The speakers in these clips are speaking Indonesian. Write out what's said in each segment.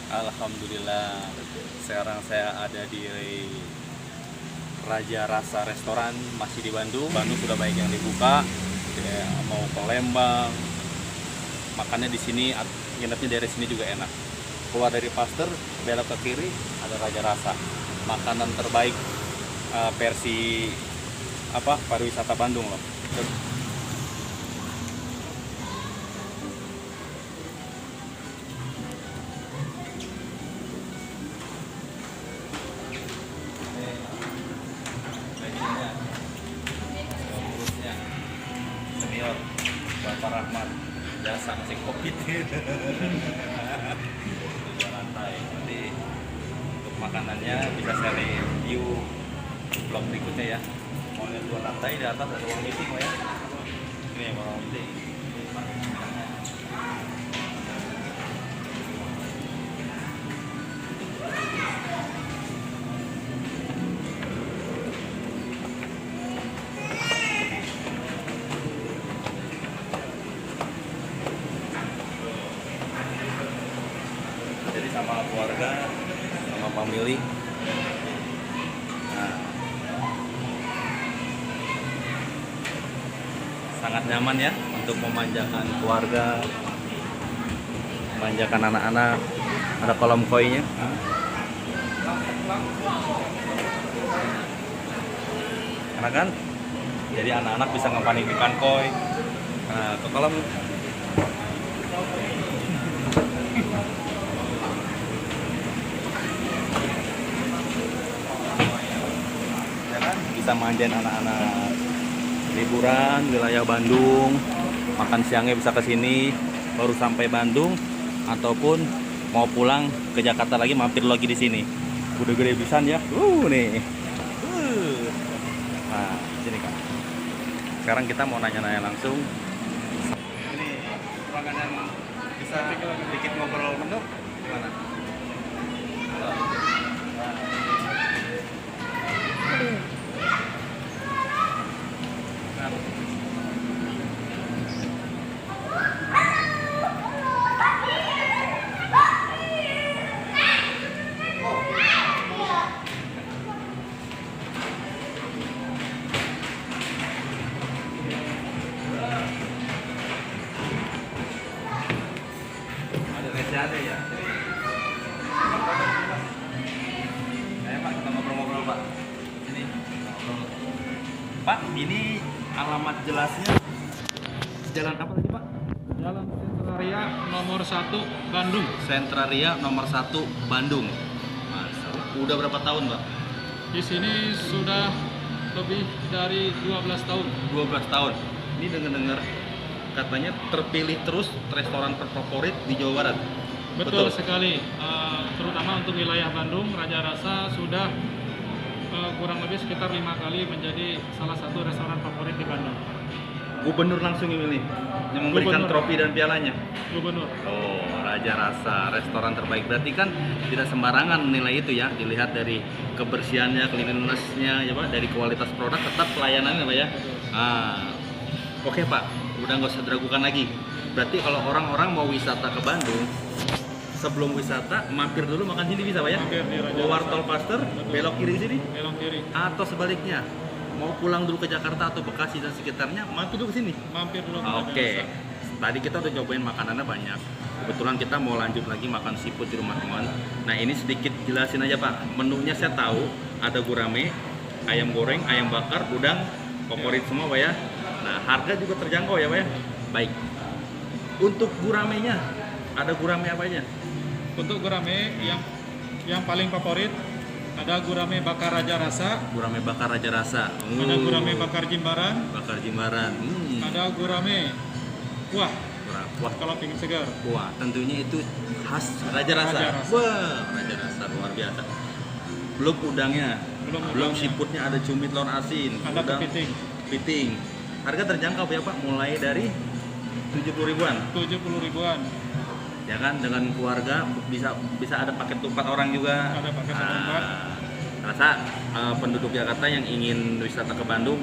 Alhamdulillah, sekarang saya ada di Raja Rasa Restoran, masih di Bandung. Bandung sudah banyak yang dibuka, ya, mau ke Lembang, makannya di sini, nginepnya dari sini juga enak. Keluar dari Pasteur, belok ke kiri ada Raja Rasa, makanan terbaik versi pariwisata Bandung loh. Pengurusnya senior Bapak Rahmat, jasa ngasih kopi dua lantai. Nanti untuk makanannya bisa saya review vlog berikutnya ya. Mau lihat dua lantai, di atas ada ruang meeting ya. Ini yang ruang meeting. Jadi sama keluarga, sama family. Nah, sangat nyaman ya untuk memanjakan keluarga, memanjakan anak-anak. Ada kolam koinya. Enak kan? Jadi anak-anak bisa ngepanin ikan koi. Nah, ke kolam. Ya kan? Bisa manjain anak-anak. Liburan wilayah Bandung, makan siangnya bisa ke sini, baru sampai Bandung ataupun mau pulang ke Jakarta lagi mampir lagi di sini. Udah gede pisan ya. Nih. Nah, sini Kak. Sekarang kita mau nanya-nanya langsung. Ini ruangan yang bisa sedikit ngobrol menu gimana? Ada meja ada ya. Ayo Pak, kita ngobrol-ngobrol Pak. Sini. Ngobrol. Pak, ini alamat jelasnya jalan apa tadi Pak? Jalan Sentraria nomor 1 Bandung. Sentraria nomor 1 Bandung. Masa, udah berapa tahun Pak? Di sini sudah lebih dari 12 tahun. 12 tahun. Ini dengar-dengar katanya terpilih terus restoran terfavorit di Jawa Barat. Betul sekali. Terutama untuk wilayah Bandung, Raja Rasa sudah kurang lebih sekitar 5 kali menjadi salah satu restoran favorit di Bandung. Gubernur langsung yang milih, yang memberikan Gubernur. trofi dan pialanya. Gubernur. Oh, Raja Rasa, restoran terbaik. Berarti kan tidak sembarangan nilai itu ya, dilihat dari kebersihannya, cleanliness-nya ya Pak, dari kualitas produk, tetap pelayanannya Pak ya. Oke Pak, udah nggak usah diragukan lagi. Berarti kalau orang-orang mau wisata ke Bandung, sebelum wisata mampir dulu makan sini bisa Pak ya? Mampir di Raja Keluar Rasa. tol Pasteur, Betul. belok kiri sini, Belok kiri. atau sebaliknya, mau pulang dulu ke Jakarta atau Bekasi dan sekitarnya, mampir dulu ke sini. Mampir dulu ke Raja Oke, Rasa. tadi kita udah cobain makanannya banyak. Kebetulan kita mau lanjut lagi makan seafood di rumah teman. Nah ini sedikit jelasin aja Pak. Menunya saya tahu ada gurame, ayam goreng, ayam bakar, udang, favorit semua Pak ya. Nah harga juga terjangkau ya Pak ya. Baik. Untuk guramenya, ada gurame apa aja? Untuk gurame yang paling favorit ada gurame bakar Raja Rasa, Gurame bakar Raja Rasa. ada gurame bakar Jimbaran, Bakar Jimbaran. ada gurame kuah Wah, kalau pingin segar. wah, tentunya itu khas Raja Rasa. Raja Rasa. Wah, Raja Rasa luar biasa. Belum udangnya, Belum belum udangnya. seafoodnya, ada cumi telur asin, Ada udang, kepiting kepiting. Harga terjangkau ya Pak, mulai dari 70 ribuan. 70 ribuan. Ya kan, dengan keluarga bisa ada paket 4 orang juga. Ada paket satu empat. Rasa penduduk Jakarta yang ingin wisata ke Bandung,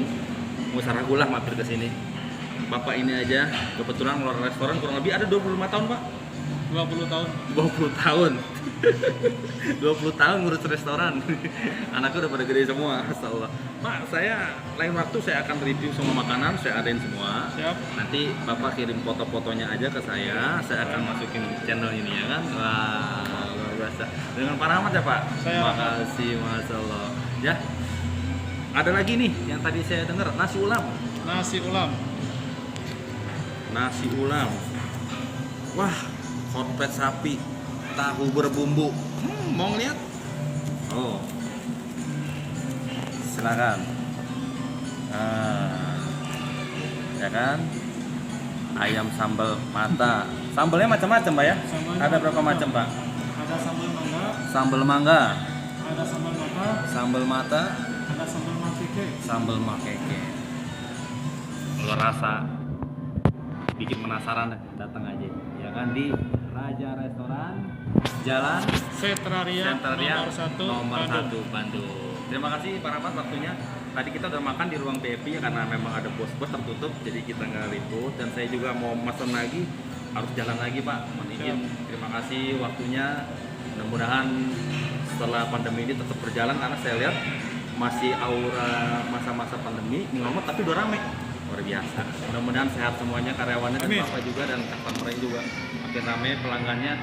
nggak usah ragu lah mampir ke sini. Bapak ini aja kebetulan ngelola restoran kurang lebih ada 25 tahun Pak. 20 tahun. 20 tahun. 20 tahun ngurus restoran. Anakku udah pada gede semua, astagfirullah. Pak, saya lain waktu saya akan review semua makanan, saya adain semua. Siap. Nanti Bapak kirim foto-fotonya aja ke saya akan masukin channel ini ya kan. Wah, luar biasa. Dengan Pak Rahmat ya Pak. Saya Terima kasih, Masya Allah. Ya, ada lagi nih yang tadi saya dengar, nasi ulam. Nasi ulam. Nasi ulam. Wah, hotplate sapi, tahu berbumbu. Mau ngeliat? Oh, silakan. Ya kan? Ayam sambal mata. Sambalnya macam-macam Pak ya? Sambalnya Ada berapa macam Pak? Ada sambal mangga, Sambal mangga, ada sambal mata, sambal mata, ada sambal makeke. sambal makeke. Kalau rasa bikin penasaran, datang aja ya kan di Raja Restoran, Jalan Setraria Sentraria nomor 1 nomor 1 Bandung. Terima kasih Pak Rahmat waktunya. Tadi kita udah makan di ruang VIP ya, karena memang ada bos-bos tertutup, jadi kita nggak ribut. Dan saya juga mau pesan lagi, harus jalan lagi Pak. Mohon izin. Terima kasih waktunya. Mudah-mudahan setelah pandemi ini tetap berjalan, karena saya lihat masih aura masa-masa pandemi ngomong tapi udah rame. Luar biasa. Mudah-mudahan sehat semuanya, karyawannya dan Amin. Bapak juga dan customer-nya juga makin rame, pelanggannya.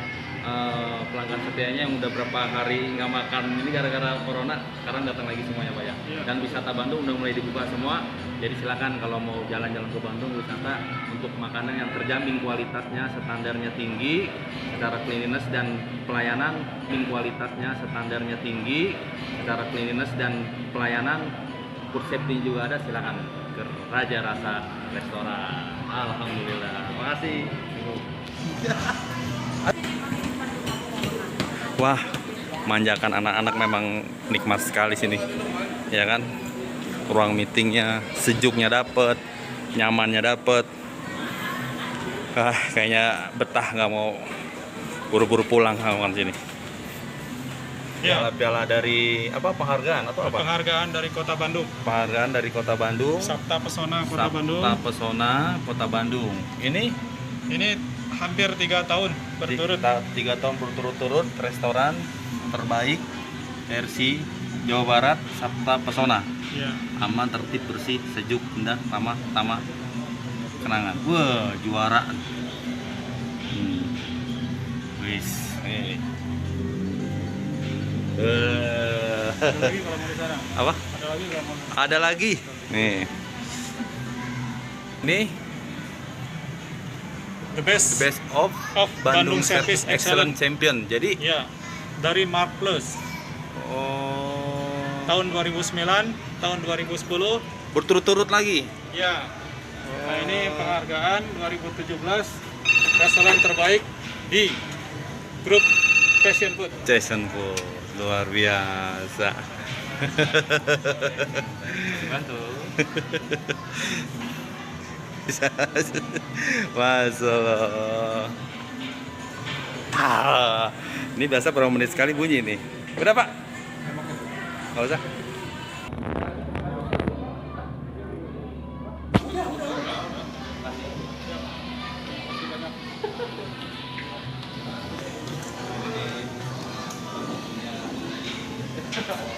Pelanggan setianya yang udah berapa hari nggak makan ini gara-gara corona, sekarang datang lagi semuanya Pak ya. Iya. Dan wisata Bandung udah mulai dibuka semua, jadi silakan kalau mau jalan-jalan ke Bandung wisata, untuk makanan yang terjamin kualitasnya, standarnya tinggi, secara cleanliness dan pelayanan kualitasnya, standarnya tinggi, secara cleanliness dan pelayanan, food safety juga ada. Silakan ke Raja Rasa Restoran. Alhamdulillah, terima kasih. Wah, manjakan anak-anak memang nikmat sekali sini, ya kan? Ruang meetingnya, sejuknya dapet, nyamannya dapet. Kayaknya betah, nggak mau buru-buru pulang kawan sini. Ya. Piala dari apa? Penghargaan atau apa? Penghargaan dari Kota Bandung. Penghargaan dari Kota Bandung. Sabta Pesona Kota Bandung. Sabta Pesona Kota Bandung. Ini Hampir 3 tahun berturut. 3 tahun berturut-turut restoran terbaik versi Jawa Barat, Sabta Pesona. Ya. Aman, tertib, bersih, sejuk, indah, ramah, tamah, kenangan. Wah, juara. Wis. Ada lagi kalau mau di sana. Apa? Ada lagi kalau mau. Ada lagi. Nih. Nih, The best. Best of Bandung Service Excellent Champion. Jadi, Ya. Dari Mark Plus. oh, Tahun 2009, tahun 2010. berturut-turut lagi. Ya. Nah, ini penghargaan 2017 restoran terbaik di grup Passion Food. Jason Food, luar biasa. Bantu. Masalah. Ini biasa berapa menit sekali bunyi nih. Udah Pak? Nggak usah. Tahu.